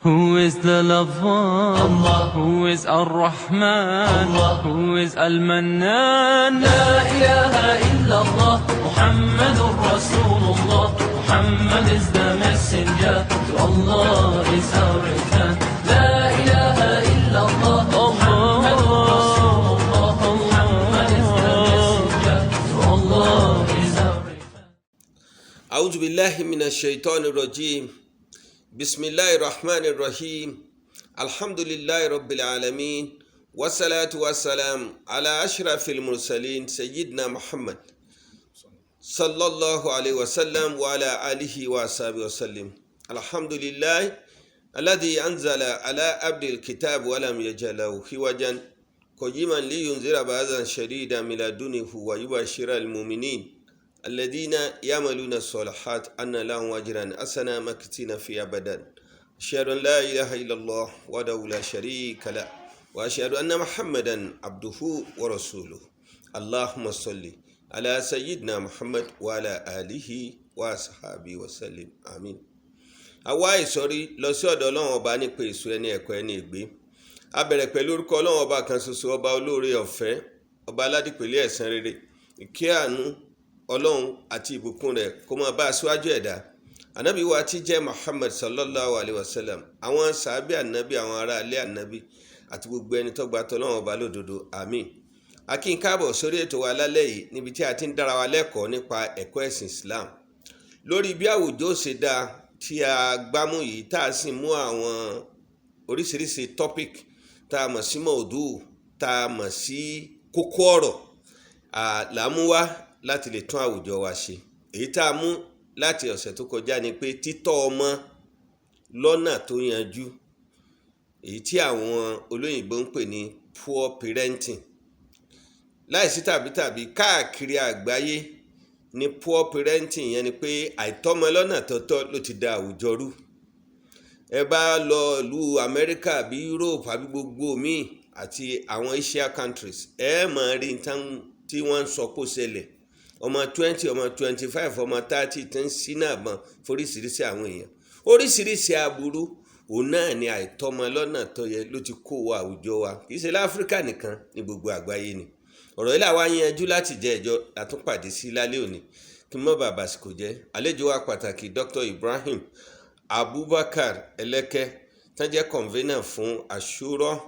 Who is the lover? Allah. Who is Ar-Rahman? Allah. Who is Al-Mannan? La ilaha illallah, Muhammadur Rasulullah. Muhammad is the messenger, to Allah is our return. La ilaha illallah, Muhammadur Rasulullah. Muhammad is the messenger, to Allah is our return. A'udhu billahi minash shaitanir rajim. Bismillahir rahmanir rahim. Alhamdulillahi rabbil alamin. Wassalatu wassalam ala ashrafil mursalin sayyidina Muhammad sallallahu alaihi wasallam wa ala alihi wa ashabihi wasallim. Alhamdulillahi alladhi anzala ala abdil kitab wa lam yaj'alahu hiwajan qayyiman liyunzira ba'san shadidan min ladunhu wa yubashshira al-mu'minin alladhina ya'maluna as-solihat anna lahum ajran hasana maktina fi abadan. Ashhadu an la ilaha illallah wahdahu la sharika lahu wa ashhadu anna Muhammadan abduhu wa rasuluhu. Allahumma salli ala sayyidina Muhammad wa ala alihi wa ashabihi wa sallim. Amin. Àwa ìsọ̀rí lọ sí ọ̀dọ̀ Ọlọ́run ọba ní pé èso ẹni ẹ̀kọ́ ẹni ègbé. A bẹ̀rẹ̀ pẹ̀lú orúkọ Ọlọ́run ọba kan ṣoṣo, ọba olóore ọ̀fẹ́, ọba aládìpẹ̀lẹ̀ ẹ̀san rere. Ìkẹ́ àánú Ọlọ́run àti ìbùkún rẹ̀ kó máa bá aṣáájú ẹ̀dá. Ànábì wa tí jẹ́ Muhammad sallallahu alaihi wasallam, àwọn sàábì ànábì, àwọn ará ilé ànábì àti gbogbo ẹni tó gba t'Ọlọ́run ọba lódodo. Àmín. A kí n káàbọ̀ sórí ètò wa lálẹ́ yìí níbi tí a ti ń dára wa lẹ́kọ̀ọ́ nípa ẹ̀kọ́ ẹ̀sìn Islam. Lórí bí àwùjọ ṣe dáa tí a gbámú yìí tá a sì mú àwọn oríṣiríṣi topic tá a mọ̀ sí mọ̀ọ́dù, tá a mọ̀ sí kókó ọ̀rọ̀ làmúwá láti lè tún àwùjọ wa ṣe. Èyí tá a mú láti ọ̀sẹ̀ tó kọjá ni pé títọ́ ọmọ lọ́nà tó yanjú, èyí tí àwọn olóyìnbó ń pè ní poor parenting. Láìsí tàbí káàkiri àgbáyé ní poor parenting yẹn ni pé àìtọ́mọ lọ́nà tọ́tọ́ ló ti da àwùjọ rú. Ẹ bá lọ ìlú Amẹ́ríkà àbí Europe àbí gbogbo míì àti àwọn Asia countries, ẹ máa rí nǹkan tí wọ́n ń sọ kó ṣẹlẹ̀. Ọmọ 20, ọmọ 25, ọmọ 30 tó ń sínú àbọ̀n foríṣiríṣi àwọn èèyàn. Oríṣiríṣi aburú òun náà ni àìtọ́mọ lọ́nà tó yẹ ló ti kó wọ àwùjọ wa. Kì í ṣe láfíríkà nìkan, ní gbogbo àgbáyé ni. Ọ̀rọ̀ yìí làwa yanjú láti jẹ́ ẹjọ́ àtúnpàdé sí lálẹ́ òní kí mọ́ bàbá àsìkò jẹ́. Àlejò wa pàtàkì Dr. Ibrahim Abubakar Eleke tán jẹ́ convener fún Ashura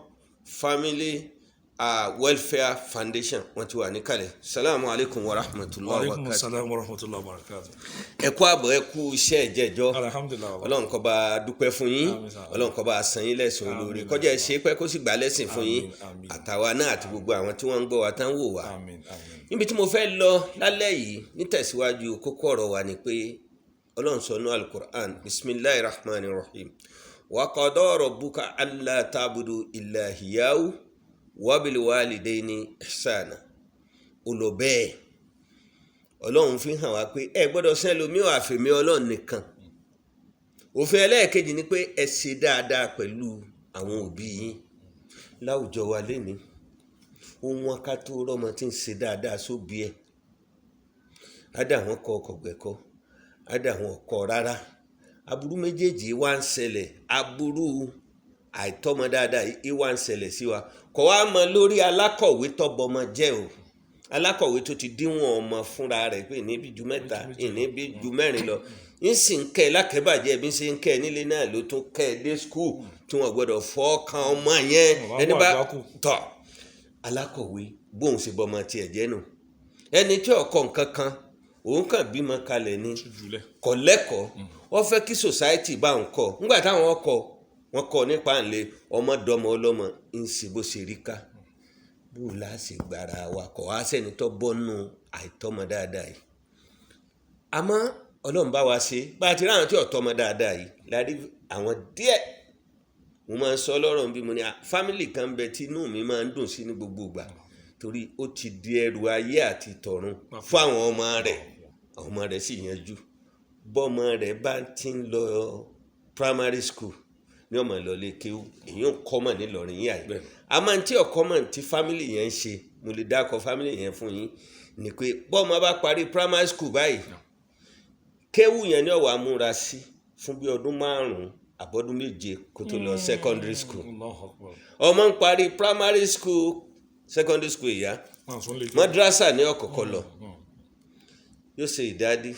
Family Welfare Foundation. Wọ́n ti wà níkàlẹ̀. Salamu alaikum wa rahmatullahi wa barakatuh. Wa alaikum salam wa rahmatullahi wa barakatuh. Ẹ kú àbọ̀, ẹ kú iṣẹ́ ìjẹ́jọ́. Alhamdulillah. Ọlọ́run kó bá dúpẹ́ fún yín. Ọlọ́run kó bá san yín lẹ́san olóore. Kọjá ẹ ṣe pẹ́ kó sì gbà lẹ́sìn fún yín. Àtàwa náà àti gbogbo àwọn tí wọ́n ń gbọ́ wa tán wò wá. Níbi tí mo fẹ́ lọ lálẹ́ yìí nítẹ̀síwájú kókó ọ̀rọ̀ wa ni pé Ọlọ́run sọ nínú Al-Qur'an, Bismillahir Rahmanir Rahim. Wa qada rabbuka alla ta'budu illa iyyahu wa bil walidayni ihsana. Olóbẹ́ẹ̀ Ọlọ́run fi hàn wá pé ẹ gbọ́dọ̀ sìn ẹlòmíì àfẹ̀mí Ọlọ́run nìkan. Òfin ẹlẹ́ẹ̀kejì ni pé ẹ ṣe dáadáa pẹ̀lú àwọn òbí yín. Láwùjọ wa lénìí, ohun akátó rọ́mọ tí ń ṣe dáadáa sóbí ẹ̀. Ádà wọn kọ ọkọ̀ gbẹ̀kọ́, ádà wọn kọ rárá. Aburú méjèèjì wá ń ṣẹlẹ̀, aburú àìtọ́mọ dáadáa yìí wá ń ṣẹlẹ̀ sí wa. Kọ̀ wá mọ lórí alákọ̀wé tọ́bọmọ jẹ́ o. Alákọ̀wé tó ti díwọ̀n ọmọ fúnra rẹ̀ pé níbi ju mẹ́ta, níbi ju mẹ́rin lọ. Ń sì ń kẹ́ lákẹ́bàjẹ́ bí ń ṣe ń kẹ́ nílé náà ló tún kẹ́ dé school tí wọ́n gbọ́dọ̀ fọ́ kan ọmọ yẹn. Ẹni bá tọ̀ alákọ̀wé bóun ṣe bọ́mọ tiẹ̀ jẹ́ nù. Ẹni tí ọkọ̀ nǹkan kan òun kàn bímọ kalẹ̀ ní kò lẹ́kọ̀ọ́. Wọ́n fẹ́ kí society bá ń kọ́. Nígbà táwọn wọ́n kọ́ nípa ńlẹ̀ ọmọdọ́mọ ọlọ́mọ ń ṣe bó ṣe rí ká. Bó láṣẹ gbára wa kọ̀ wá sẹ́ni tó bọ́nú àìtọ́mọ dáadáa yìí. Àmọ́ Ọlọ́run bá wa ṣe bá a ti ráwọn tí ọ̀tọ́mọ dáadáa yìí lárí àwọn díẹ̀. Mo máa ń sọ lọ́rọ̀ bí mo ní fámìlì kan bẹ tí inú mi máa ń dùn sí ní gbogbo ìgbà torí ó ti di ẹrù ayé àti tọ̀run fún àwọn ọmọ rẹ̀. Àwọn ọmọ rẹ̀ sì yanjú. Bọ́mọ rẹ̀ bá ti ń lọ primary school ní ọmọ ìlọlé kéwú, èyàn kọ́mọ̀ nílọrin yìí àyè. Àmọ́ tí ọkọ́mọ̀ tí fámìlì yẹn ń ṣe, mo lè dákọ̀ fámìlì yẹn fún yín, ni pé bọ́mọ bá parí primary school báyìí, kéwú yẹn ni ó wá múra sí fún bí ọdún 5 àbọ̀dún méje kó tó lọ secondary school ọmọ ń parí primary school secondary school ìyá madrasa ní ọ̀kọ̀ọ̀kọ̀ lọ yóò ṣe ìdádí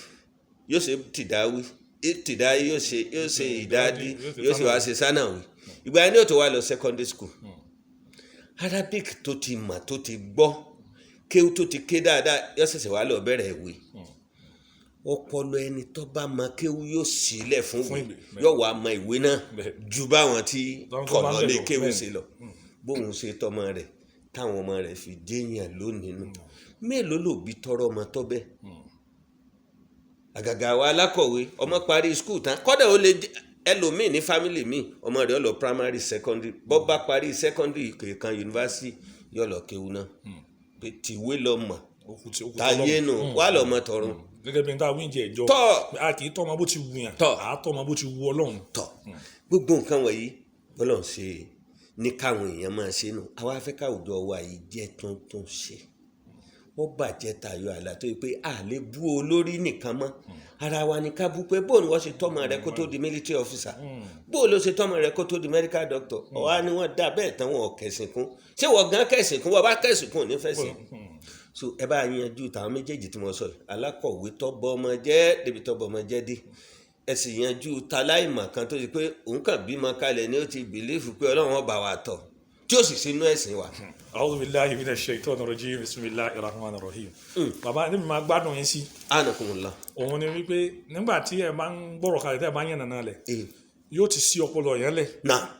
yóò ṣe tìdáwí yóò ṣe ìdádí yóò ṣe wá ṣe sánáwí ìgbà yẹn ní òtò wá lọ secondary school Arabic tó ti mà tó ti gbọ́ kéwú tó ti ké dáadáa yóò ṣẹ̀ṣẹ̀ wá lọ bẹ̀rẹ̀ ìwé ọpọlọ ẹni tó bá mọ kéwú yóò sílẹ̀ fún ìwé yóò wá mọ ìwé náà ju báwọn tí kọ̀ọ̀lọ́ lé kéwú sí lọ bóun ṣe tọmọ rẹ̀ táwọn ọmọ rẹ̀ fi déyàn lónìí nù mélòó ló bí tọrọ ọmọ tó bẹ́ẹ̀ àgàgà wa alákọ̀wé ọmọ parí skul tán kọ́dà ó lè ẹlòmíì ní fámìlì míì ọmọ rẹ̀ ó lọ primary secondary bọ́ bá parí secondary kan university yóò lọ kéwú náà pé tìwé lọ mọ̀ táyé nù wà lọ́mọ tọrùn. gẹ́gẹ́ bí n ta wíńjẹ ìjọ a kì í tọ́ ọmọ bó ti wù yàn a tọ́ ọmọ bó ti wù Ọlọ́run. gbogbo nǹkan wọ̀nyí Ọlọ́run ṣe ní káwọn èèyàn máa ṣe nù àwa fẹ́ káwùjọ wa yìí jẹ́ tuntun ṣe wọ́n bàjẹ́ tayọ àlà tó yẹ pé a lè bú olórí nìkan mọ́ ara wa ni ká bú pé bóun wọ́n ṣe tọ́mọ rẹ kó tó di military officer bóun ló ṣe tọ́mọ rẹ kó tó di medical doctor ọ̀há ni wọ́n dá bẹ́ẹ̀ tán wọn kẹ̀sìn kún ṣé wọ́n gan kẹ̀sìn kún wọ́n bá kẹ̀sìn kún ò ní fẹ́ sí so ẹ bá yanjú tàwọn méjèèjì tí mo sọ yìí alákọ̀wé tọ́bọ ọmọ jẹ́ débi tọ́bọ ọmọ jẹ́ dé ẹ sì yanjú taláìmọ̀ kan tó ti pé òun kàn bímọ kalẹ̀ ni ó ti bìlífù pé Ọlọ́run ọba wa tọ̀ tí ó sì sínú ẹ̀sìn wa. A'udhu billahi minash shaitonir rajim bismillahir rahmanir rahim. Bàbá ní mi máa gbádùn yín sí. Anakumullah. Òun ni wípé nígbà tí ẹ máa ń gbọ́rọ̀ kalẹ̀ tẹ́ ẹ bá yẹn nàná lẹ̀ yóò ti sí ọpọlọ yẹn lẹ̀.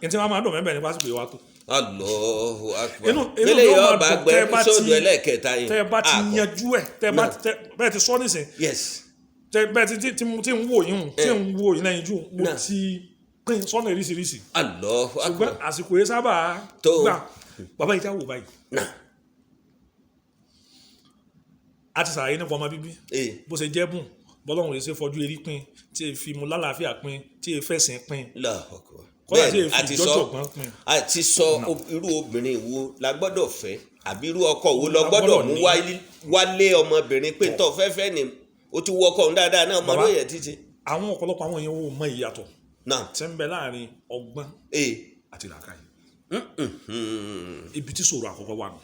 ní tí wọ́n máa dùn mẹ́bẹ̀ẹ́ ní pásítọ̀ ìwà tó. Allahu akbar. ilé yóò bá gbẹ sódù ẹlẹ́ẹ̀kẹta yìí. tẹ́ ẹ bá ti yanjú ẹ̀ bẹ́ẹ̀ ti sọ nísìn. yes. tẹ́ bẹ́ẹ̀ tí ń wò yín lẹ́yìn jù mo ti pín sọ́nà ìrísìírísì. Allahu akbar. ṣùgbọ́n àsìkò yẹn sábà gbà bàbá yìí jáwọ́ báyìí. a ti sàlàyé nípa ọmọ bíbí bó ṣe jẹ́ bùn bọ́lọ́run lè ṣe fojú erí pín tí e fi mu lálàáfíà pín tí e fẹ̀sìn pín kọ́lá tí e fi ìjọ́jọ̀gbọ́n pín. a ti sọ irú obìnrin wo la gbọ́dọ̀ fẹ́ àbí irú ọkọ wo la gbọ́dọ̀ mú wálé ọmọbìnrin pé tó fẹ́fẹ́ ni o ti wọ ọkọ òun dáadáa náà ọmọ lóye títí. àwọn ọ̀pọ̀lọpọ̀ àwọn èèyàn wo mọ ìyàtọ̀ tí ń bẹ láàrin ọgbọ́n àti làákàyè ibi tí ṣòro àkọ́kọ́ wà nù.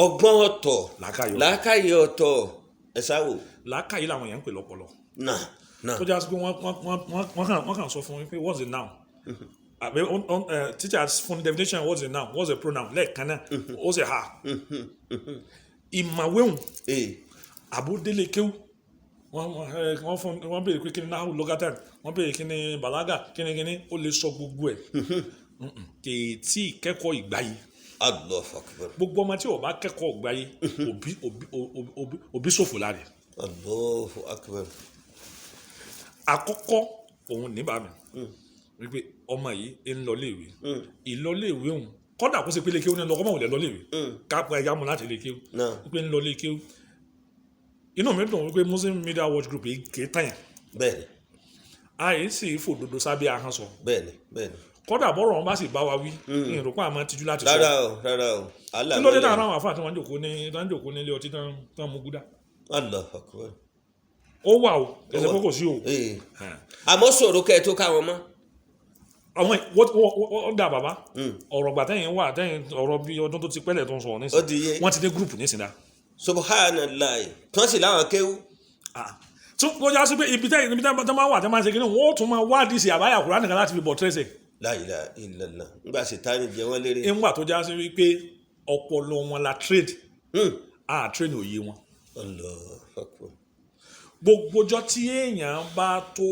ọgbọ́n ọ̀tọ̀ làákàyè ọ̀tọ̀ ẹ sáwò. làákàyè làwọn èèyàn ń pè lọ́pọlọ. náà tó jásí pé wọ́n kàn sọ fún mi pé what's the noun teachers fún definition what's the noun what's the pronoun lẹ́ẹ̀kan náà ó sì ha ìmàwéhùn àbúdélé kéwù wọ́n béèrè pé kí ni náà lọ́gátàn wọ́n béèrè kí ni bàlágà kí ni ó lè sọ gbogbo ẹ̀ kèétí kẹ́kọ̀ọ́ ìgbáyé. Allahu akbar. gbogbo ọmọ tí ó bá kẹ́kọ̀ọ́ ìgbáyé òbí ṣòfò láre. Allahu akbar. àkọ́kọ́ òun níbà mi wípé ọmọ yìí ń lọ léèwé ìlọléèwé òun kọ́dà kó ṣe pé léèkéwú ní lọ́kọ́ mọ̀ wọlé lọ́léèwé kápẹ́ ẹ̀yà mú láti léèkéwú wípé ń lọ léèkéwú inú mi dùn wípé Muslim Media Watch Group yìí kì í tàyàn. bẹ́ẹ̀ni. àyè sì fòdodo sábẹ́ ahọ́n sọ. bẹ́ẹ̀ni. kọ́dà bọ́rọ̀ wọn bá sì bá wa wí ní ìrọ̀pá àmọ́ tijú láti sọ. rárá o. kí ló dé náà àwọn àfáà tí wọ́n ń jòkó nílé ọtí tán mú gúdá. Allahu akbar. ó wà o ẹsẹ̀ kókò sí o. àmọ́ sọ̀rọ̀ kẹ́ ẹ tó ká wọn mọ́. àwọn wọ́n dà bàbá ọ̀rọ̀ gbà tẹ́yìn wà tẹ́yìn ọ̀rọ̀ bí ọdún tó ti pẹ́lẹ̀ tó ń sọ̀rọ̀ nísìnyí wọ́n ti dé gúrùpù nísìnyí. subhanallah tán sì láwọn kéwú. tó kọjá sí pé ibi tẹ́yìn tó máa wà tẹ́ máa ṣe kí ni wọ́n tún máa wádìí sí àbáyà kúrá nìkan láti fi bọ̀ tẹ́sẹ̀. La ilaha illallah ńgbà Sátánì jẹ wọ́n lérè. ńgbà tó já sí wípé ọpọlọ wọn la trade trade òye wọn. Allahu akbar. gbogbo ọjọ́ tí èèyàn bá tó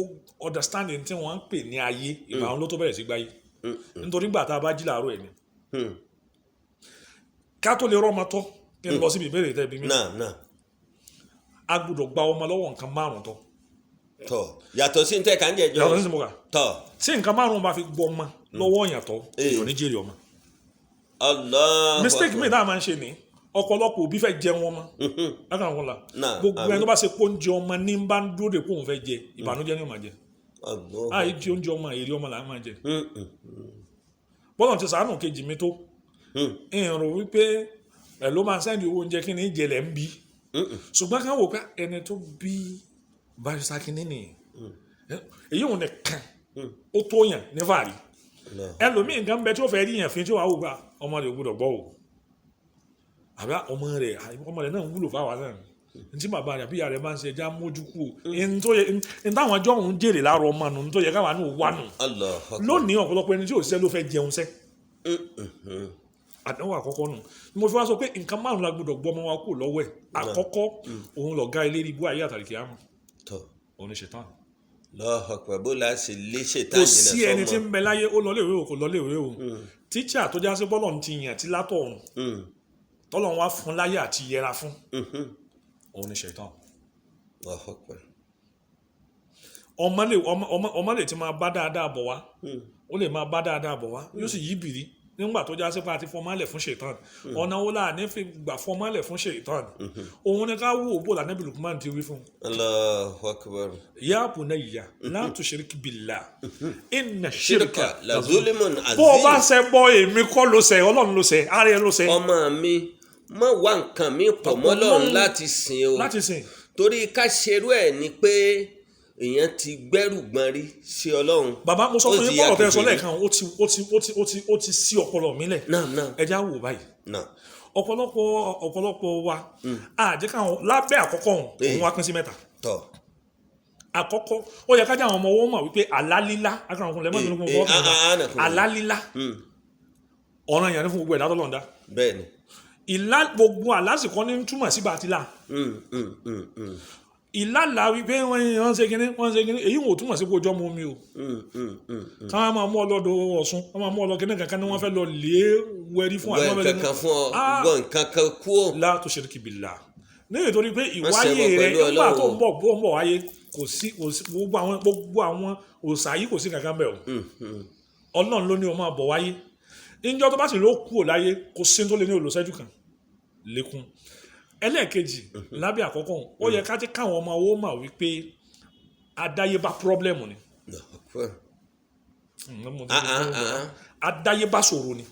understanding tí wọ́n ń pè ní ayé ìgbà wọn ló tó bẹ̀rẹ̀ sí gbáyé nítorí gbà tá a bá jí làárọ̀ ẹ̀ ni ká tó lè rọ́mọ tọ́ kí n lọ síbi ìbéèrè tẹ́ bí mi a gbọ́dọ̀ gba ọmọ lọ́wọ́ nǹkan márùn tọ́ yàtọ̀ sí ní tẹ́ ká ń jẹjọ́ yàtọ̀ sí ní mo kà sí nǹkan márùn bá fi gbọ́ ọmọ lọ́wọ́ yàtọ̀ èèyàn ní jèrè ọmọ. mistake mi náà máa ń ṣe ni ọ̀pọ̀lọpọ̀ òbí fẹ́ jẹun ọmọ lákàrà wọn la gbogbo ẹni tó bá ṣe pé oúnjẹ ọmọ ní bá ń dúró de pé òun fẹ́ jẹ ìbànújẹ́ ni ó máa jẹ àyè tí oúnjẹ ọmọ èrè ọmọ là ń máa jẹ bọ́lá ti sàánù kejì mi tó ìrò wípé ẹ̀ ló máa sẹ́ndì owó oúnjẹ kí ni ìjẹlẹ̀ ń bí ṣùgbọ́n ká wò pé ẹni tó bí barisa kìíní nìyí èyí òun nìkan ó tó yàn ní fàárí ẹlòmíì nǹkan bẹ tí ó fẹ́ rí yàn fi tí ó wà wò gbà ọmọ rẹ̀ gbọ́dọ̀ gbọ́ o àbí ọmọ rẹ̀ náà ń wúlò fáwọn náà ntí bàbá rẹ̀ àbí ìyá rẹ̀ máa ń ṣe ẹja mójú kú n táwọn ẹjọ́ òun jèrè láàárọ̀ ọmọ nù tó yẹ káwọn náà wà nù lónìí ọ̀pọ̀lọpọ̀ ẹni tí ò ṣiṣẹ́ ló fẹ́ jẹun sẹ́ àdánwò àkọ́kọ́ nù mo fi wá sọ pé nǹkan márùn-ún la gbọ́dọ̀ gbọ́ ọmọ wa kú lọ́wọ́ ẹ̀ àkọ́kọ́ òun lọ̀gá ilé ibú ayé àtàlìkì àmọ́ òun ni ṣètàn lọ́ọ̀pẹ̀ bó la ṣe lé ṣètàn jìnnà sọ́mọ kò sí ẹni tí ń bẹ láyé ó lọlé ìwé o kò lọlé ìwé o tíṣà tó já sí bọ́lọ̀ ti yàn tí látọ̀ ọ̀run tọ́lọ̀ wá fún láyé àti yẹra fún òun ni ṣètàn ọmọ lè ti máa bá dáadáa bọ̀ wá ó lè máa bá dáadáa bọ̀ wá yóò sì yí bìrí nígbà tó já sí pé àti fọmálẹ̀ fún ṣètàn ọ̀nà wo la ní fi gbà fọmálẹ̀ fún ṣètàn òun ni ká wò bó la Nábì Lukman ti wí fún. Allahu Akbar. Ya bunayya la tushrik billah inna shirka la zulmun azim. bó o bá ṣe bọ èmi kọ́ ló ṣe Ọlọ́run ló ṣe ara ẹ ló ṣe. ọmọ mi má wá nǹkan mi pọ̀ mọ́ Ọlọ́run láti sìn o torí ká ṣerú ẹ̀ ni pé èèyàn ti gbẹ́rù gbọ́n rí sí Ọlọ́run. bàbá mo sọ fún yín bọ́ọ̀lù tẹ́ ẹ sọ lẹ́ẹ̀kan ó ti sí ọpọlọ mi lẹ̀ ẹja wò báyìí ọ̀pọ̀lọpọ̀ wa àjẹ́ káwọn lábẹ́ àkọ́kọ́ òun wá pín sí mẹ́ta. àkọ́kọ́ ó yẹ kájà àwọn ọmọ owó mọ̀ wípé àlálílá akọ̀rọ̀kùn lẹ́mọ̀ nínú gbogbo àlálílá ọ̀ràn ìyàní fún gbogbo ẹ̀dá tó lọ́ndá. bẹ́ẹ̀ni. gbogbo àlásìkò ní túmọ̀ sí bàtìlá ìlàlà wípé wọ́n ṣe kíní èyí wò túmọ̀ sí kójọ́ mú mi o káwọn máa mú ọlọ́dọ̀ Ọ̀ṣun wọ́n máa mú ọlọ́ kíní kankan ní wọ́n fẹ́ lọ lé wẹ́rí fún àwọn ọmọ kankan fún ọ gbọ́n kankan kú ọ. la tushiriki billah nítorí pé ìwáyé rẹ nígbà tó ń bọ̀ wáyé kò sí gbogbo àwọn òòṣà yìí kò sí kankan bẹ́ẹ̀ o Ọlọ́run ló ní o máa bọ̀ wáyé níjọ́ tó bá sì ló kú ò láyé kò sí tó lé ní olùsẹ́jú kan lékún ẹlẹ́ẹ̀kejì lábẹ́ àkọ́kọ́ ó yẹ ká jẹ́ káwọn ọmọ owó mà wípé adáyébá pírọ́blẹ́mù ni adáyébá ṣòro ni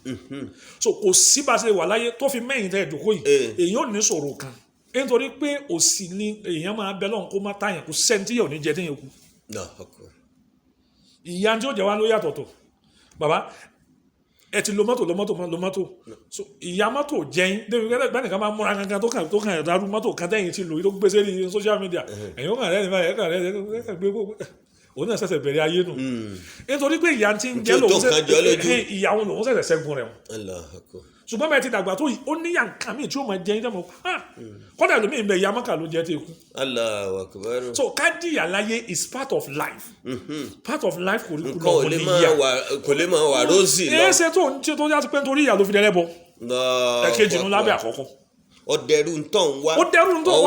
so kò sí bá ṣe wà láyé tó fi mẹ́yìn tẹ́ ìdókò yìí èèyàn ò ní ṣòro kan nítorí pé òsì ni èèyàn máa bẹ lọ́hùn kó má táyàn kó sẹ́ni tí yóò ní jẹ téèyàn kú ìyá tí ó jẹ wá ló yàtọ̀tọ̀ bàbá ẹ ti lo mọ́tò so ìyá mọ́tò jẹyìn débi gbẹ́nì kan máa múra kankan tó kàn ẹ̀dárú mọ́tò kan tẹ́yìn ti lò yìí tó gbé sí social media ẹ̀yìn ó kàn rẹ́ nípa ẹ̀ka rẹ́ gbé gbogbo òun náà ṣẹ̀ṣẹ̀ bẹ̀rẹ̀ ayé nù nítorí pé ìyá ti ń jẹ́ ìyàwó lòun ṣẹ̀ṣẹ̀ ṣẹ́gun rẹ̀ ṣùgbọ́n bẹ́ẹ̀ ti dàgbà tó ó níyà nǹkan míì tí ó máa jẹyìn dẹ́mọ̀ kọ́dà lómi ìbẹ̀ ìyá mọ́kà ló jẹ́ tí ikú. Allahu Akbar. so kádìyà láyé is part of life part of life kò lè níyà kò lè máa wà rósì lọ. ẹ ṣe tó yá ti pẹ́ nítorí ìyá ló fi dẹ́rẹ́ bọ ẹ̀kejì nù lábẹ́ àkọ́kọ́. ọ̀dẹ̀rù ń tàn wá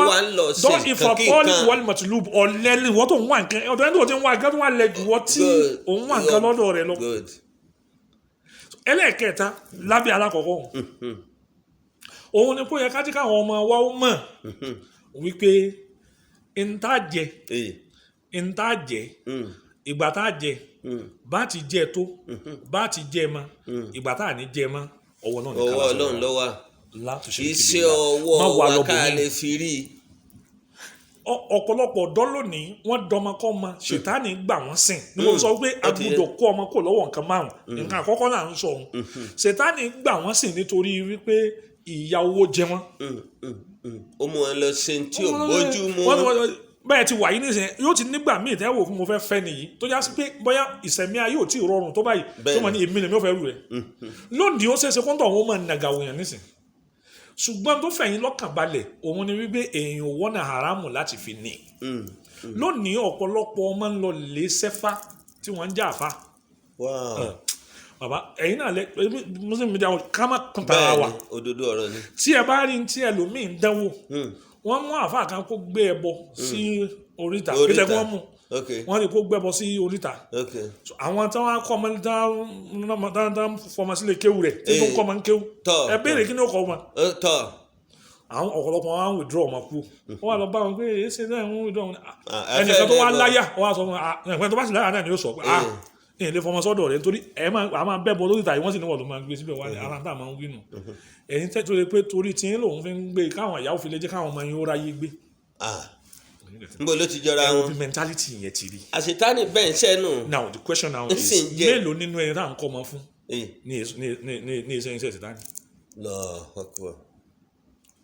ọwọ́ ń lọ sí nǹkan kíkan ìfọ̀pọ́lì wọ́n mọ̀tìlúbù ọ̀lẹ́lì wọ́n tó ń wá nǹkan ọ̀dọ̀ ẹni tó ti ń wá nǹkan tó wà lẹ́jù wọ́n tí òun wá nǹkan lọ́dọ̀ rẹ̀ lọ. ẹlẹ́ẹ̀kẹta lábẹ́ alákọ̀ọ́kọ́ òun ni kó yẹ ká jẹ́ káwọn ọmọ wa ó mọ̀ wípé ntàjẹ ìgbà tá a jẹ bá ti jẹ tó bá ti jẹ mọ́ ìgbà tá a ní jẹ mọ́ ọwọ́ náà ní kálá ọwọ́ Ọlọ́run ló wà iṣẹ́ ọwọ́ wa ká lè fi rí. ọ̀pọ̀lọpọ̀ ọ̀dọ́ lónìí wọ́n dọmọkọ́mọ ṣètánì gbà wọ́n sìn ni mo sọ pé a gbọ́dọ̀ kó ọmọ kò lọ́wọ́ nǹkan márùn-ún nǹkan àkọ́kọ́ náà ń sọ òun ṣètánì gbà wọ́n sìn nítorí wípé ìyà owó jẹ wọ́n. ó mú wọn lọ ṣe tí ò bójú mu. bẹ́ẹ̀ ti wà yìí nísìnyẹn yóò ti nígbà míì tẹ́wọ̀ fún mo fẹ́ nìyí tó já sí pé bóyá ìsẹ̀mí ayé ò tí ì rọrùn tó báyìí tó mọ̀ ní èmi lèmi ò fẹ́ rù rẹ̀ lónìí ó ṣeéṣe kóńtò àwọn ọmọ nàgà òyìn nísìn ṣùgbọ́n tó fẹ̀yìn lọ́kàn balẹ̀ òun ni wípé èèyàn wọ́nà haramu láti fi ní lónìí ọ̀pọ̀lọpọ̀ ọmọ ń lọ lè sẹ́fà tí wọ́n ń jà àfa bàbá ẹ̀yin náà muslim media ká má kún tara wa òdodo ọ̀rọ̀ ni tí ẹ bá rí tí ẹlòmíì ń dánwò wọ́n mú àfa kan kó gbé ẹbọ sí oríta kí tẹ́ kí wọ́n mú wọ́n lè kó gbẹ́bọ sí oríta àwọn tí wọ́n kọ́ ọmọ dáadáa fọmọ sílé kéwù rẹ̀ tí tó ń kọ́ ọmọ ń kéwù ẹ béèrè kí ni ó kọ́ ọmọ àwọn ọ̀pọ̀lọpọ̀ wọn á withdraw ọmọ kú wọ́n wá lọ bá wọn pé èyí ṣe náà ń withdraw ọmọ ẹnìkan tó wá láyà wọ́n á sọ fún ẹnìkan tó bá sì láyà náà ni ó sọ pé èyí lè fọmọ sọ́dọ̀ rẹ̀ nítorí ẹ máa bẹ́bọ lóríta yìí wọ́n sì ní wọ́n ló máa gbé síbẹ̀ wá ara tá a máa ń wí nù ẹ̀yin tẹ́ tó lè pé torí tí ń lòun fi ń gbé káwọn ìyàwó fi lè jẹ́ káwọn ọmọ yín ó ráyé gbé nbo ló ti jọra wọn. The mentality yẹn ti rí. àṣetánì bẹ́ẹ̀ ń ṣẹ́nu. Now the question now is mélòó nínú ẹni tá à ń kọ́ ọmọ fún ní iṣẹ́ àṣetánì.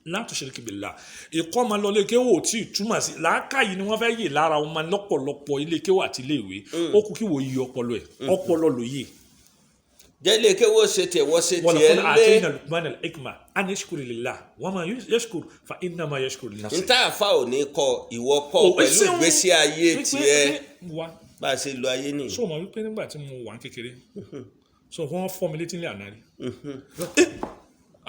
Láti ṣe kí bìlà ìkọ́ ọmọ lọ lékewò tí ìtumọ̀ sí làákàyè ni wọ́n fẹ́ yè lára ọmọ lọ́pọ̀lọpọ̀ ilékewò àti iléèwé ó kú kí wò yí ọpọlọ ẹ̀ ọpọlọ ló yè. jẹ́ ilékewò ṣe tiẹ̀ wọ́n ṣe tiẹ̀ lé. wọ́n lọ́kọ́ àti Lukman al-hikma an yashkuru lillah wa man yashkur fa innama yashkuru li nafsihi. n tá àfa ò ní kọ ìwọ kọ pẹ̀lú ìgbésí ayé tiẹ̀ bá a ṣe lo ayé nìyí. so mo wípé nígbà tí mo wà kékeré so wọ́n fọ́ mi létí ní àná rí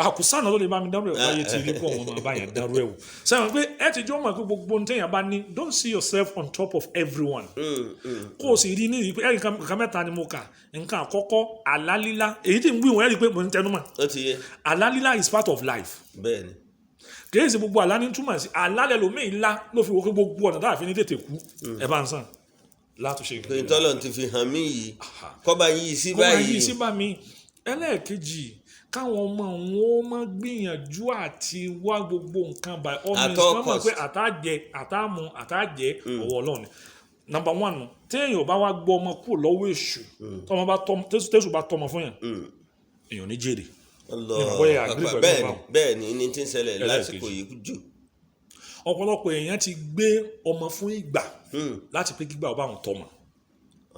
àkùsánà ló lè bá mi dárú ẹ̀ wáyé tí ilé kọ́ wọn máa bá yẹn dárú ẹ̀ wò sẹ́wọ̀n pé ẹ ti jọ́ mọ̀ pé gbogbo ohun téèyàn bá ní don't see yourself on top of everyone kó o sì rí ní ìrí pé ẹ̀rí nǹkan mẹ́ta ni mo kà nǹkan àkọ́kọ́ àlálílá èyí tí ń gbé wọn ẹ̀rí pé mo ń tẹnu mọ́ àlálílá is part of life bẹ́ẹ̀ni kìí ṣe gbogbo àlá ní túmọ̀ sí àlálẹ̀ lómi ńlá ló fi wo pé gbogbo ọ̀nà táà fi ní tètè kú ẹ̀ bá ń sàn látúnṣe ìgbìmọ̀ ìtọ́lọ̀ ti fi hàn mí yìí kọ́ba yìí sí báyìí kọ́ba yìí sí bá mi ẹlẹ́ẹ̀kejì káwọn ọmọ wọn ó máa gbìyànjú àti wá gbogbo nǹkan by all means wọ́n mọ̀ pé àtàjẹ àtàmú àtàjẹ ọwọ́ Ọlọ́run number one téèyàn bá wá gbọ́ ọmọ kúrò lọ́wọ́ èṣù tọ́mọ bá tọ́mọ tẹ́sù bá tọ́mọ fún yàn èèyàn ní jèrè bẹ́ẹ̀ ni ní tí ń ṣẹlẹ̀ lásìkò yìí jù ọ̀pọ̀lọpọ̀ èèyàn ti gbé ọmọ fún ìgbà láti pé gbígbà ọba àwọn tọ́mọ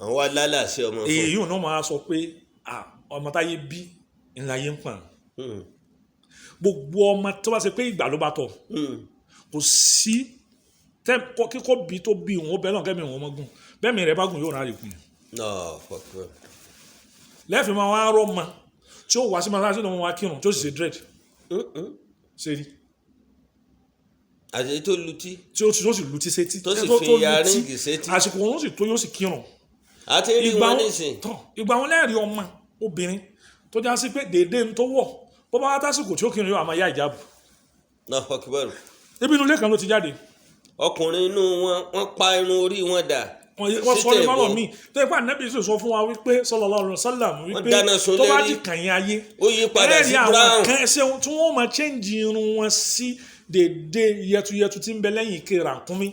àwọn alálàṣẹ ọmọ fún èyí ò náà máa sọ pé ọmọ táyé bí ńlá yé ń pàn gbogbo ọmọ tó bá ṣe pé ìgbà ló bá tọ́ kò sí kíkọ́ bí tó bí òun bẹ́ẹ̀ náà kẹ́mi òun ọmọ gùn bẹ́ẹ̀ mi rẹ̀ bá gùn yóò rà lè kùn lẹ́ẹ̀fì máa wá rọ́ ma tí ó wá sí máa sínú wọn wá kírun tí ó sì ṣe dread ṣe rí àti tó lutí tí ó sì lutí sétí tó sì fi yaríngì sétí àsìkò òun sì tó yóò sì kírun àti rí wọn nísìn ìgbà wọn lẹ́ẹ̀rí ọmọ obìnrin tó já sí pé dédé ń tó wọ̀ bó bá wá tásìkò tí ó kírun yóò àmọ́ yá ìjábù ibi inú ilé kan ló ti jáde ọkùnrin inú wọn pa irun orí wọn dà wọ́n sọ ní bọ́lọ̀ míì tó yẹ pé ànábì sì sọ fún wa wípé sallallahu alaihi wasallam wípé tó bá di kàyín ayé ẹ̀rí àwọn kan ẹsẹ̀ tí wọ́n máa change irun wọn sí dédé yẹtuyẹtu tí ń bẹ lẹ́yìn ike ràkúnmí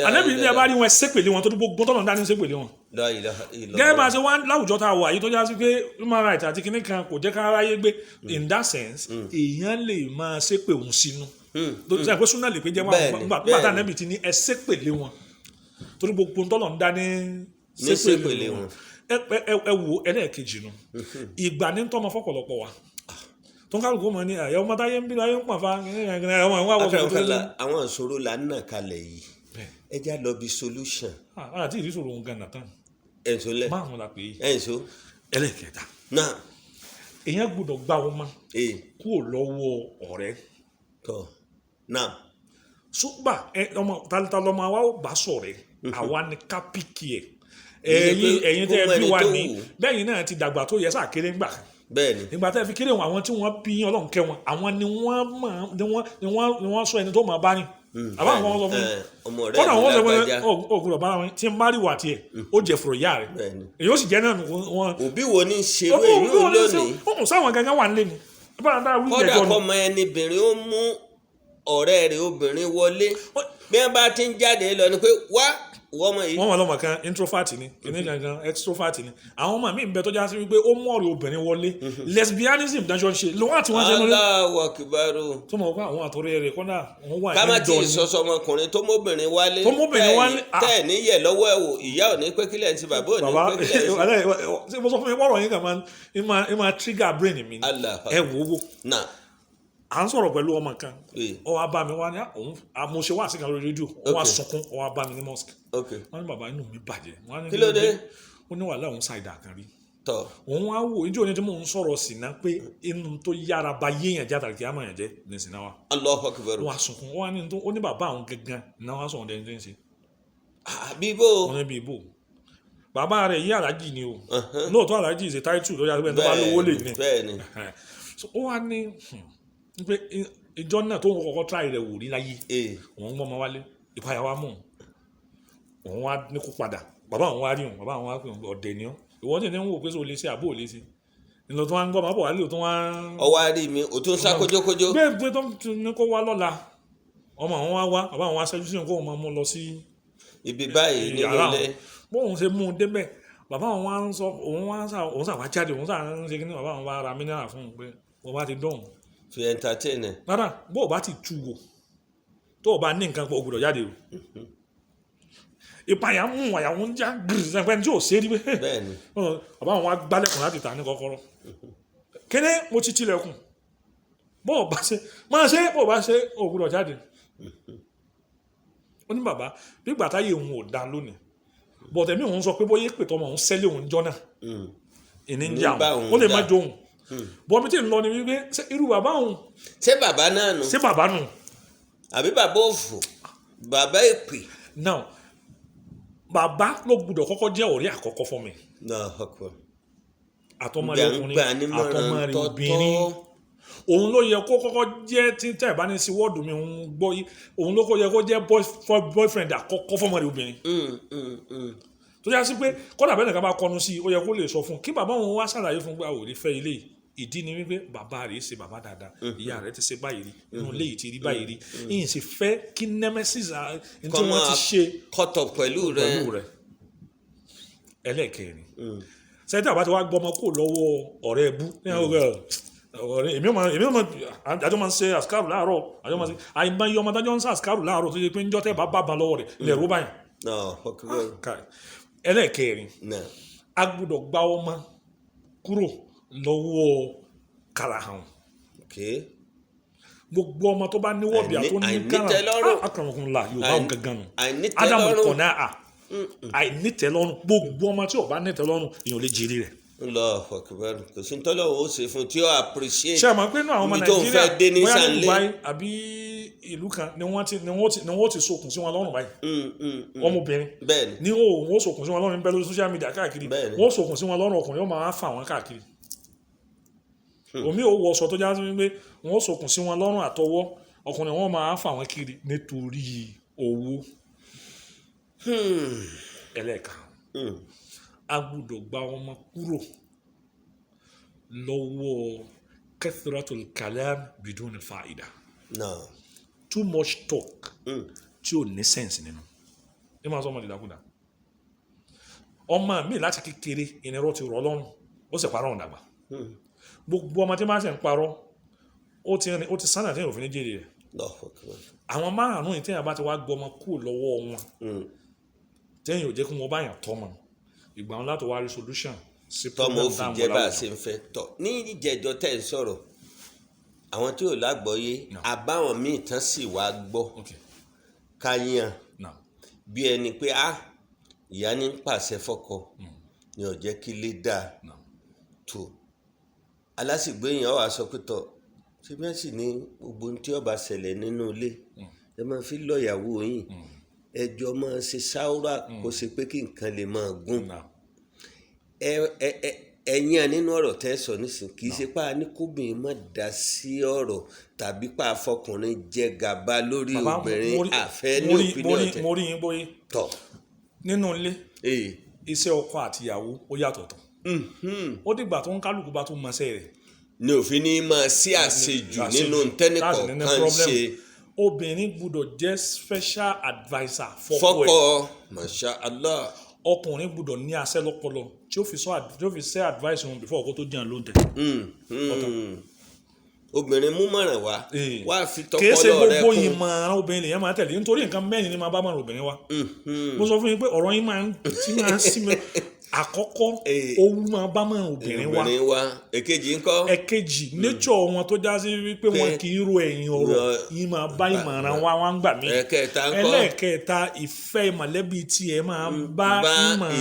ànábì ní ẹ bá rí wọn ṣépèlé wọn tó ní gbogbo tọ́nà dání ṣépèlé wọn. gẹ́gẹ́ bá a ṣe wá láwùjọ tá a wà yìí tó já sí pé human rights àti kinní kan kò jẹ́ ká aráyé gbé in that sense èèyàn lè máa ṣépè òun sínú tó ti sẹ́ pé súnà lè pé jẹ́ wọn nígbà tá ànábì ti ní ẹ ṣépèlé wọn torí gbogbo tọ́lọ̀ ń dá ní sépèlé wọn ẹ wo ẹlẹ́ẹ̀kejì nu ìgbà ní tọ́mọ fọ́pọ̀lọpọ̀ wa tó ń kálukú mọ̀ ní àyẹ̀wò mọ́tá yẹn ń bí láyé ń pàfà àwọn ìṣòro là ń nà kalẹ̀ yìí ẹ já lọ bí solution. àti ìrísòro òun gan nàtàn ẹ̀ǹso lẹ̀ márùn-ún la pè é ẹ̀ǹso ẹlẹ́ẹ̀kẹta náà èèyàn gbọ́dọ̀ gbá wọn mọ́ kúrò lọ́wọ́ ọ̀rẹ́ tọ́ náà ṣùgbà ọmọ tálítà lọ́mọ àwa ó bá sọ̀rẹ́ àwa ni ká pìkì ẹ̀ ẹ̀yin tẹ́ ẹ bí wa ní bẹ́yìn náà ti dàgbà tó yẹ sáà kéré ńgbà bẹ́ẹ̀ni nígbà tẹ́ fi kéré wọn àwọn tí wọ́n bí Ọlọ́run kẹ́ wọn àwọn ni wọ́n sọ ẹni tó máa bá ní àbá àwọn ọmọ sọ fún kọ́nà wọ́n sọ pé ọkùnrin bàbá wọn tí ń bá rí wà tiẹ̀ ó jẹ fúrò yá rẹ̀ èyí ó sì jẹ́ náà wọn. òbí wo ni ṣerú èyí ò lónìí ó sáwọn gangan wà nílé ni kọ́dà kọ́mọ ẹni bìnrin ó mú ọ̀rẹ́ rẹ̀ obìnrin wọlé bí wọ́n bá ti ń jáde lọ ni pé wá wọ́n mọ̀ yìí. wọ́n wà lọ́mọ kan introvert ni kìnìún gangan extrovert ni àwọn ọmọ mi ń bẹ tó já sí wípé ó mú ọ̀rẹ́ obìnrin wọlé lesbianism dájọ́ ṣe lọ́wọ́ àti wọ́n ṣe lórí. Allahu Akbar. tó mọ̀ pé àwọn àtọ̀rẹ́ rẹ̀ kọ́dà wọ́n wà ní ìjọ ni. ká má ti sọ̀sọ̀ ọmọkùnrin tó móbìnrin wálé tẹ́ ẹ̀ níyẹ̀ lọ́wọ́ ẹ̀ wò ìyá ò ní pé kílẹ̀ ti bàbá ò ní pé kílẹ̀ ti. mo sọ fún mi wọ́rọ̀ yín kàn máa trigger brain mi ẹ wò ó à ń sọ̀rọ̀ pẹ̀lú ọmọ kan ó wá bá mi wá ní òun mo ṣe wá sí kan lórí rédíò ó wá sunkún ó wá bá mi ní mosque wọ́n ní bàbá inú mi bàjẹ́ kí ló dé ó ní wàhálà òun ṣàìdá kan rí òun wá wò ìjọ ní tí mò ń sọ̀rọ̀ sínà pé inú tó yára ba yéèyàn jẹ́ àtàkì àmọ́ yẹn jẹ́ ní sínà wa Allahu Akbar. ó wá sunkún ó ní bàbá àwọn gangan náà wá sọ̀rọ̀ dẹ́ni tó ń ṣe. bíbó wọ́n ní bíbó bàbá rẹ̀ yí alájì ni o lóòótọ́ alájì ṣe táìtù tó yára pé tó bá lówó lè ní ó wá ní pé ìjọ náà tó ń kọ́kọ́ tíráì rẹ̀ wò rí láyé òun gbọ́n ọmọ wálé ìpayà wa mú òun wá ní kó padà bàbá àwọn wá rí òun bàbá àwọn wá pè ọ̀dẹ̀ ni ọ́ ìwọ́n tí ní ń wò pé sọ lè ṣe àbó ò lè ṣe ìlọ tó wá ń gbọ́ máa bọ̀ wálé ò tó wá. ọwọ́ àrí mi ò tún sá kójókójó. bẹ́ẹ̀ pé tó ní kó wá lọ́la ọmọ àwọn wá bàbá àwọn aṣẹ́jú sí nǹkan ọmọ mú lọ sí ibi báyìí nínú ilé bóun ṣe mú un débẹ̀ bàbá àwọn wá ń sọ òun sà wá jáde òun sà ń ṣe kí ni bàbá àwọn wá ra mineral fún un pé wọ́n bá ti dọ̀hún. fi entertain ẹ. rárá bó o bá ti tu wò tó o bá ní nǹkan pọ̀ o gbọ́dọ̀ jáde o ìpayà mú àyàwó ń já gírísì sẹ́ńpẹ́ tí ò ṣe é rí bẹ́ẹ̀ ni bàbá àwọn wá gbálẹ̀kùn láti ta ní kọ́kọ́rọ́ kéde mo ti tilẹ̀kùn bó o bá ṣe máa ṣe bó o bá ṣe o gbọ́dọ̀ jáde ó ní bàbá bí gbàtáyé òun ò dá lónìí bọ̀tẹ̀ mi òun sọ pé bóyá pètò ọmọ òun sẹ́lẹ̀ òun jọ náà ìní ń jà òun ó lè má jó òun bọ́n mi tí ń lọ ni wípé irú bàbá òun. ṣé bàbá náà nù. ṣé bàbá nù. àbí bàbá òfò bàbá èpè. now bàbá ló gbọ́dọ̀ kọ́kọ́ jẹ́ ọ̀rẹ́ àkọ́kọ́ fún mi. àtọmọdé ọkùnrin àtọmọdé obìnrin òun ló yẹ kó kọ́kọ́ jẹ́ títà ìbánisí wọ́ọ̀dù mi òun gbọ́ yìí òun ló yẹ kó jẹ́ boyfriend àkọ́kọ́ fọmọdé obìnrin. tó yá sí pé kọ́dà bẹ́ẹ̀ nìkan bá kọnu sí i ó yẹ kó lè sọ fún un kí bàbá òun wá ṣàlàyé fún un pé a ò lè fẹ́ ilé ìdí ni wípé bàbá rẹ̀ ṣe bàbá dáadáa ìyá rẹ̀ ti ṣe báyìí rí inú ilé yìí ti rí báyìí rí ìyìn sì fẹ́ kí nemesis tí wọ́n ti ṣe kọ́tọ̀ pẹ̀lú rẹ̀. ẹlẹ́ẹ̀kẹrin sẹ́ńtà bá ti wá gbọ́mọ kó lọ́wọ́ ọ̀rẹ́ ẹbú èmi ọmọ àjọ máa ń ṣe àṣkárù láàárọ̀ àjọ máa ń ṣe àìmọye ọmọ dájọ́ ń ṣe àṣkárù láàárọ̀ tó ṣe pé ń jọ́ tẹ́ bá bá lọ́wọ́ rẹ̀ ilẹ̀ rú báyìí. ẹlẹ́ẹ̀kẹrin a gbọ́dọ̀ gba ọmọ kúrò lọ́wọ́ karahàn gbogbo ọmọ tó bá níwọ̀ bí àtó ní karahàn akọ̀rọ̀kùn la yóò bá òun gangan nù ádámù kọ̀nà àìnítẹ̀lọ́rùn gbogbo ọmọ tí ò bá nítẹ̀lọ́rùn èèyàn lè jèrè rẹ̀. lọ ọkùnrin kò sí tọ́lọ̀ ó ṣe fún tí ó appreciate. ṣé àmọ́ pé náà àwọn ọmọ nàìjíríà bóyá ní Dubai àbí ìlú kan ni wọ́n ti sokùn sí wọn lọ́rùn báyìí ọmọbìnrin ni wọ́n sokùn sí wọn lọ́rùn bẹ́ẹ̀ lórí social media káàkiri wọ́n sokùn sí wọn lọ́rùn ọkùnrin wọ́n máa fà wọ́n káàkiri omi ò wọ ọsọ tó já sí wípé wọ́n sokùn sí wọn lọ́rùn àtọwọ́ ọkùnrin wọ́n máa fà wọ́n kiri nítorí owó ẹlẹ́ẹ̀ka a gbọ́dọ̀ gba ọmọ kúrò lọ́wọ́ kathratul kalam bidun fa'ida too much talk tí ò ní sense nínú ẹ máa sọ ọmọ dídákúdá ọmọ mi láti kékeré ìnirọ́ ti rọ̀ lọ́rùn ó sì parọ́ ọ̀nà àgbà gbogbo ọmọ tí máa ṣe ń parọ́ ó ti sánà tí òfin ní jèrè rẹ̀ àwọn márùn-ún yìí téèyàn bá ti wá gbọ́ ọmọ kúrò lọ́wọ́ wọn téèyàn ò jẹ́ kí wọ́n bá yàn tọ́mọ ìgbà wọn láti wá rí solution sí tọmọ ó fi jẹ bá a ṣe ń fẹ́ tọ ní ìjẹjọ tẹ́ ń sọ̀rọ̀ àwọn tí ò lágbọ́yé àbáwọn míì tán sì wá gbọ́ káyàn bí ẹni pé ìyá ní pàṣẹ fọ́kọ ni ò jẹ́ kí lè dáa tó alásìgbè yẹn wà sọ pé tọ ṣé bí wọ́n sì ní gbogbo ohun tí ó bá ṣẹlẹ̀ nínú ilé ẹ máa fi lọ́ọ̀yàwó yín ẹjọ́ máa ṣe ṣáúrà kó ṣe pé kí nǹkan lè máa gún ẹ̀yìn nínú ọ̀rọ̀ tẹ́ sọ nísìnyí kì í ṣe pé a ní kóbìnrin má dá sí ọ̀rọ̀ tàbí pa afọkùnrin jẹ gàba lórí obìnrin àfẹ́ ní òpinlẹ̀ ọ̀tẹ̀. mo rí yín bóyá tọ̀ nínú ilé iṣẹ́ ọkọ àtìyàwó ó yàtọ̀ tán ó dìgbà tó ń kálukú bá tó mọ ṣẹ́ rẹ̀. ní òfin ní máa sí àṣejù nínú tẹ́nìkọ̀ kan ṣe. obìnrin gbọ́dọ̀ jẹ́ special adviser fọ́kọ masha Allah. ọkùnrin gbọ́dọ̀ ní àṣẹ lọ́pọlọ tí ó fi ṣe advice wọn before ọkọ tó jẹun lóúnjẹ. obìnrin mú mọ̀ràn wá fi tọpọlọ rẹ kún. kìí ṣe gbogbo ìmọ̀ràn obìnrin lèyàn máa tẹ̀lé nítorí nǹkan mẹ́rin ni máa bá mọ̀ràn obìnrin wá. mo sọ fún yín pé ọ̀rọ̀ yín máa ń sí mi àkọ́kọ́ owó máa bá mọ̀ràn obìnrin wá. èkejì ńkọ́. èkejì nature wọn tó já sí wípé wọn kì í ro ẹ̀yìn ọ̀rọ̀ yín máa bá ìmọ̀ràn wá ń gbà mí. ẹ̀kẹta ńkọ́. ẹlẹ́ẹ̀kẹta ìfẹ́ mọ̀lẹ́bí tiẹ̀ máa bá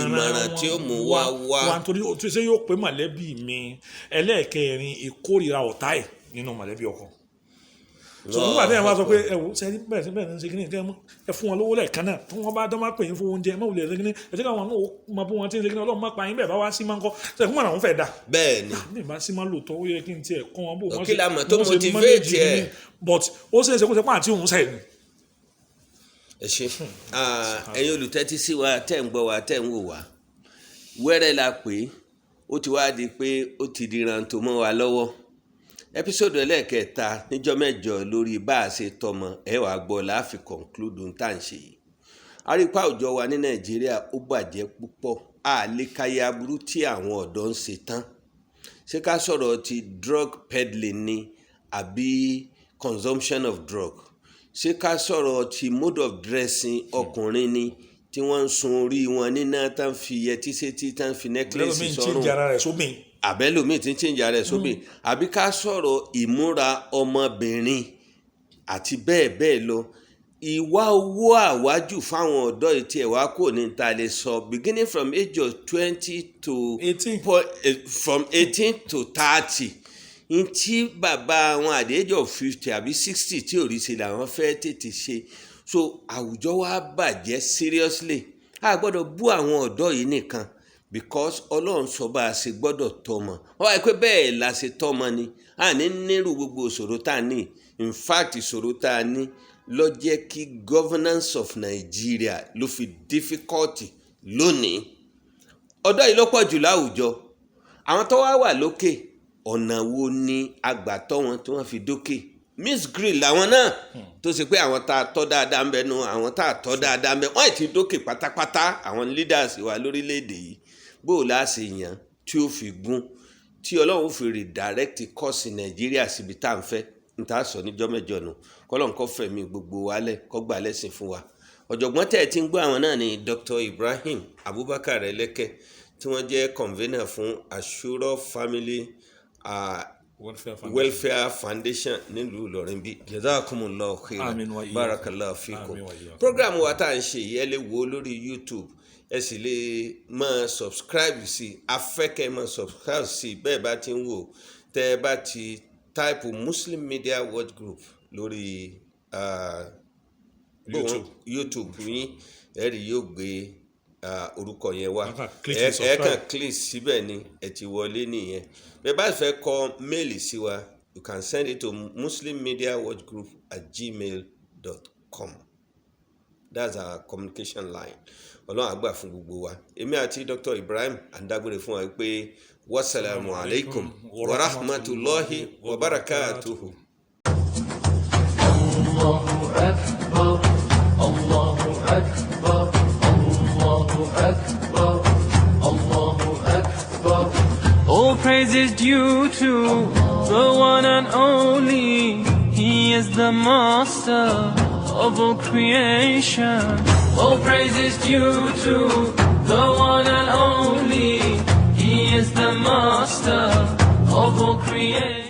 ìmọ̀ràn tí ó mú wá nítorí ṣé yóò pé mọ̀lẹ́bí mi. ẹlẹ́ẹ̀kẹrin ìkórìíra ọ̀tá ẹ̀ nínú mọ̀lẹ́bí ọkọ. so nígbà tí ẹ bá sọ pé ẹ wò sẹ́ni bẹ́ẹ̀ sí bẹ́ẹ̀ ní ṣe kíní ẹ fún wọn lówó lẹ́ẹ̀kan náà tí wọ́n bá dán máa pè yín fún oúnjẹ máa wùlẹ̀ ṣe kíní ẹ jẹ́ káwọn náà máa bó wọn tí ń ṣe kíní ọlọ́run máa pa yín bẹ́ẹ̀ bá wá sí máa ń kọ́ ṣe kí wọ́n náà ń fẹ́ dà. bẹ́ẹ̀ ni bí ìbá sí máa lò tó ó yẹ kí n tiẹ̀ kọ́ wọn bó wọ́n ṣe motivate ẹ but ó ṣe é ṣe kó ṣe pàǹtí òun sẹ́yìn. ẹ ṣe ẹ̀yin olùtẹ́tí sí wa tẹ́ ń gbọ́ wa tẹ́ ń wò wá wẹ́rẹ́ la pè é ó ti wá di pé ó ti di rántó mọ́ wa lọ́wọ́ Ẹ́písòdù ẹlẹ́ẹ̀kẹta níjọ́ mẹ́jọ lórí bá a ṣe tọmọ ẹ wàá gbọ́ láàfin conclude ń tà ń ṣe yìí. Àrípa àwùjọ wa ní Nàìjíríà ó bàjẹ́ púpọ̀, àlékáyé aburú tí àwọn ọ̀dọ́ ń ṣe tán. Ṣé ká sọ̀rọ̀ ti drug peddling ni àbí consumption of drug? Ṣé ká sọ̀rọ̀ ti mode of dressing ọkùnrin ni tí wọ́n ń sun orí wọn níná tán fi yẹtí sétí tán fi necklace sọ́rùn àbẹ́lòmíì tí ń change ara rẹ̀ sóbìn, àbí ká sọ̀rọ̀ ìmúra ọmọbìnrin àti bẹ́ẹ̀ bẹ́ẹ̀ lọ. Ìwà owó àwájù fáwọn ọ̀dọ́ ètí ẹ̀wá kò ní ta lè sọ beginning from age of 20 to 18 from 18 to 30 n tí bàbá wọn at the age of 50 àbí 60 tí ò rí ṣe làwọn fẹ́ tètè ṣe. So àwùjọ wa bàjẹ́ seriously. A gbọ́dọ̀ bú àwọn ọ̀dọ́ yìí nìkan because Ọlọ́run sọ bá a ṣe gbọ́dọ̀ tọ́mọ. Wọ́n wáyé pé bẹ́ẹ̀ la ṣe tọ́mọ ni a ní nírú gbogbo ìṣòro tá a ní. In fact ìṣòro tá a ní ló jẹ́ kí governance of Nigeria ló fi difficult lónìí. Ọ̀dọ́ yìí ló pọ̀ jù láwùjọ. Àwọn tó wá wà lókè ọ̀nà wo ni àgbàtọ́ wọn tí wọ́n fi dókè? Miss Grill làwọn náà tó ṣe pé àwọn tá a tọ́ dáadáa ń bẹ nu àwọn tá a tọ́ dáadáa ń bẹ wọ́n ti dókè pátápátá àwọn leaders wa lórílẹ̀‐èdè yìí. Bó o láṣẹ yàn tí ó fi gún tí Ọlọ́run fi redirect course Nàìjíríà síbi tá à ń fẹ́ n ta sọ níjọ́ mẹ́jọ nù kọ́lọ́n kọ́ fẹ̀mí gbogbo wa lẹ̀ kọ́ gbà lẹ́sìn fún wa. Ọ̀jọ̀gbọ́n tẹ̀ tí ń gbọ́ àwọn náà ni Dr. Ibrahim Abubakar Eleke tí wọ́n jẹ́ convener fún Ashura Family Welfare Foundation nílùú Ìlọrin bí. Jazakumullahu khairan, barakallahu fikum. Program wa tá à ń ṣe yìí ẹ lè wo lórí YouTube, ẹ sì lè máa subscribe sí, afẹ́kẹ́ máa subscribe sí bẹ́ẹ̀ bá ti ń wò tẹ́ ẹ bá ti type Muslim Media Watch Group lórí YouTube yín ẹ rí yóò gbé orúkọ yẹn wá ẹ kàn click síbẹ̀ ni ẹ ti wọlé nìyẹn. Bẹ́ẹ̀ bá fẹ́ kọ méèlì sí wa you can send it to muslimmediawatchgroup@gmail.com. That's our communication line. Ọlọ́run àgbà fún gbogbo wa. Èmi àti Dr. Ibrahim àndágbére fún wa pé wassalamu alaikum wa rahmatullahi wa barakatuhu. Allahu Akbar, Allahu Akbar, Allahu Akbar, Allahu Akbar. All praise is due to the one and only. He is the master of all creation. All praise is due to the one and only. He is the master of all creation.